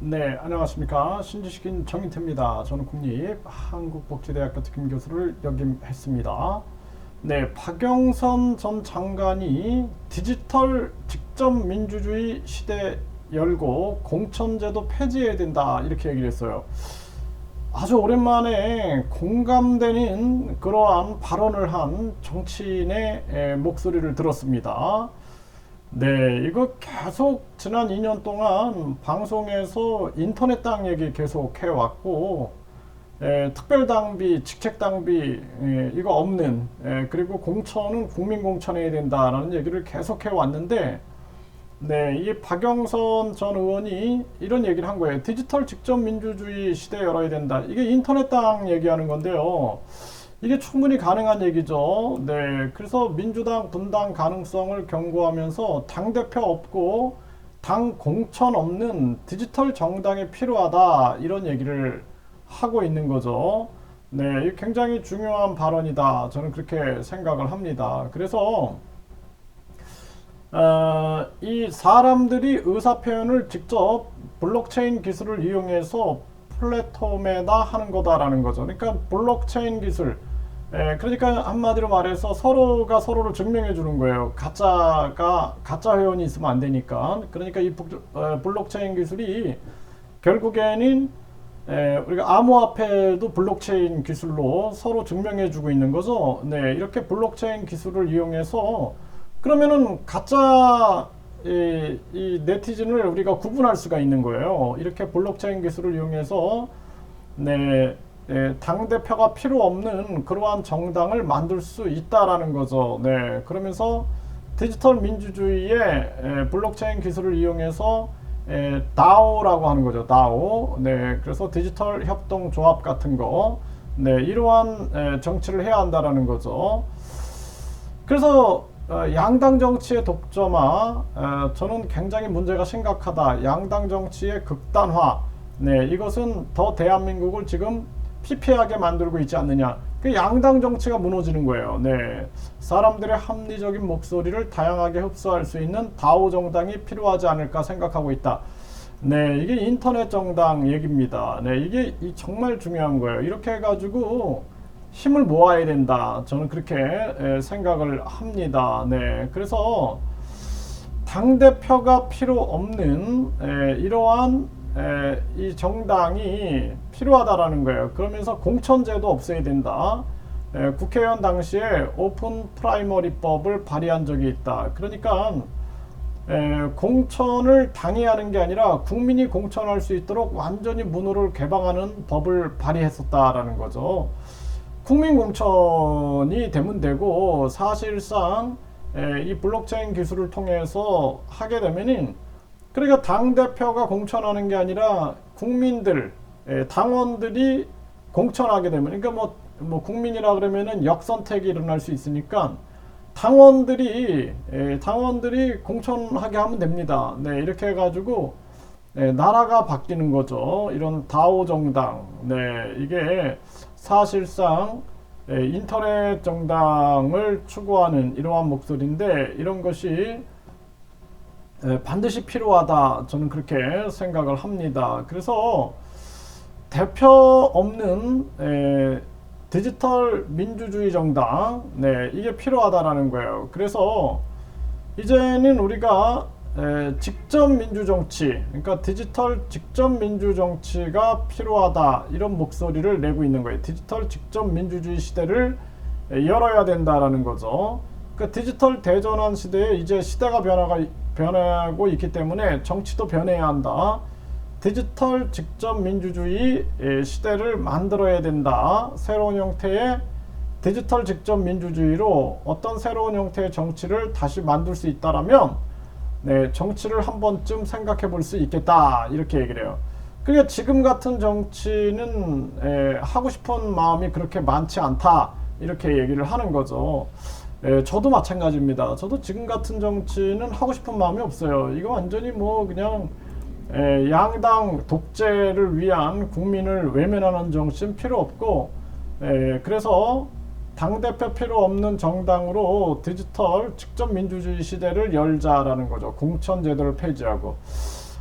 네, 안녕하십니까. 신지식인 정인태입니다. 저는 국립한국복지대학교 특임교수를 역임했습니다. 네, 박영선 전 장관이 디지털 직접민주주의 시대 열고 공천제도 폐지해야 된다 이렇게 얘기를 했어요. 아주 오랜만에 공감되는 그러한 발언을 한 정치인의 목소리를 들었습니다. 네, 이거 계속 지난 2년 동안 방송에서 인터넷 당 얘기 계속 해왔고, 특별당비, 직책당비, 이거 없는, 그리고 공천은 국민공천해야 된다라는 얘기를 계속 해왔는데, 네, 이 박영선 전 의원이 이런 얘기를 한 거예요. 디지털 직접 민주주의 시대 열어야 된다. 이게 인터넷 당 얘기하는 건데요. 이게 충분히 가능한 얘기죠. 네, 그래서 민주당 분당 가능성을 경고하면서 당대표 없고 당 공천 없는 디지털 정당이 필요하다 이런 얘기를 하고 있는 거죠. 네, 이 굉장히 중요한 발언이다. 저는 그렇게 생각을 합니다. 그래서 이 사람들이 의사표현을 직접 블록체인 기술을 이용해서 플랫폼에다 하는 거다라는 거죠. 그러니까 블록체인 기술, 그러니까 한마디로 말해서 서로가 서로를 증명해 주는 거예요. 가짜 회원이 있으면 안 되니까. 그러니까 이 블록체인 기술이 결국에는 우리가 암호화폐도 블록체인 기술로 서로 증명해 주고 있는 거죠. 네, 이렇게 블록체인 기술을 이용해서 그러면은 가짜 이 네티즌을 우리가 구분할 수가 있는 거예요. 이렇게 블록체인 기술을 이용해서 네, 당 대표가 필요 없는 그러한 정당을 만들 수 있다라는 거죠. 네, 그러면서 디지털 민주주의의 블록체인 기술을 이용해서 DAO라고 하는 거죠. DAO. 네, 그래서 디지털 협동 조합 같은 거. 네, 이러한 정치를 해야 한다라는 거죠. 그래서 양당 정치의 독점화, 저는 굉장히 문제가 심각하다. 양당 정치의 극단화, 네, 이것은 더 대한민국을 지금 피폐하게 만들고 있지 않느냐. 그 양당 정치가 무너지는 거예요. 네, 사람들의 합리적인 목소리를 다양하게 흡수할 수 있는 다오 정당이 필요하지 않을까 생각하고 있다. 네, 이게 인터넷 정당 얘기입니다. 네, 이게 정말 중요한 거예요. 이렇게 해가지고 힘을 모아야 된다. 저는 그렇게 생각을 합니다. 네, 그래서 당대표가 필요 없는 이러한 이 정당이 필요하다라는 거예요. 그러면서 공천제도 없애야 된다. 국회의원 당시에 오픈 프라이머리법을 발의한 적이 있다. 그러니까 공천을 당이 하는 게 아니라 국민이 공천할 수 있도록 완전히 문호를 개방하는 법을 발의했었다라는 거죠. 국민 공천이 되면 되고 사실상 이 블록체인 기술을 통해서 하게 되면은 그러니까 당 대표가 공천하는 게 아니라 국민들, 당원들이 공천하게 되면 그러니까 뭐 국민이라 그러면은 역선택이 일어날 수 있으니까 당원들이 공천하게 하면 됩니다. 네, 이렇게 해가지고 나라가 바뀌는 거죠. 이런 다오 정당, 네, 이게 사실상 인터넷 정당을 추구하는 이러한 목소리인데 이런 것이 반드시 필요하다. 저는 그렇게 생각을 합니다. 그래서 대표 없는 디지털 민주주의 정당, 네, 이게 필요하다라는 거예요. 그래서 이제는 우리가 직접 민주정치, 그러니까 디지털 직접 민주정치가 필요하다 이런 목소리를 내고 있는 거예요. 디지털 직접 민주주의 시대를 열어야 된다라는 거죠. 그 디지털 대전환 시대에 이제 시대가 변하고 있기 때문에 정치도 변해야 한다. 디지털 직접 민주주의 시대를 만들어야 된다. 새로운 형태의 디지털 직접 민주주의로 어떤 새로운 형태의 정치를 다시 만들 수 있다라면 네, 정치를 한 번쯤 생각해 볼 수 있겠다 이렇게 얘기를 해요. 그러니까 지금 같은 정치는 하고 싶은 마음이 그렇게 많지 않다 이렇게 얘기를 하는 거죠. 저도 마찬가지입니다. 저도 지금 같은 정치는 하고 싶은 마음이 없어요. 이거 완전히 뭐 그냥 양당 독재를 위한 국민을 외면하는 정치는 필요 없고 그래서 당대표 필요 없는 정당으로 디지털 직접 민주주의 시대를 열자라는 거죠. 공천 제도를 폐지하고.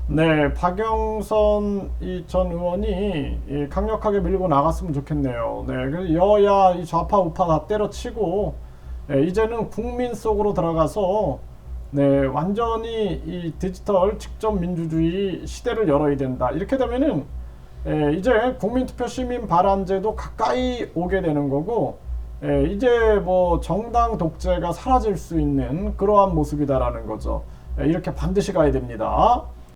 네, 박영선 이 전 의원이 강력하게 밀고 나갔으면 좋겠네요. 네, 그래서 여야 이 좌파 우파 다 때려치고 이제는 국민 속으로 들어가서 네, 완전히 이 디지털 직접 민주주의 시대를 열어야 된다. 이렇게 되면은 이제 국민투표 시민 발안제도 가까이 오게 되는 거고 이제 뭐 정당 독재가 사라질 수 있는 그러한 모습이다라는 거죠. 이렇게 반드시 가야 됩니다.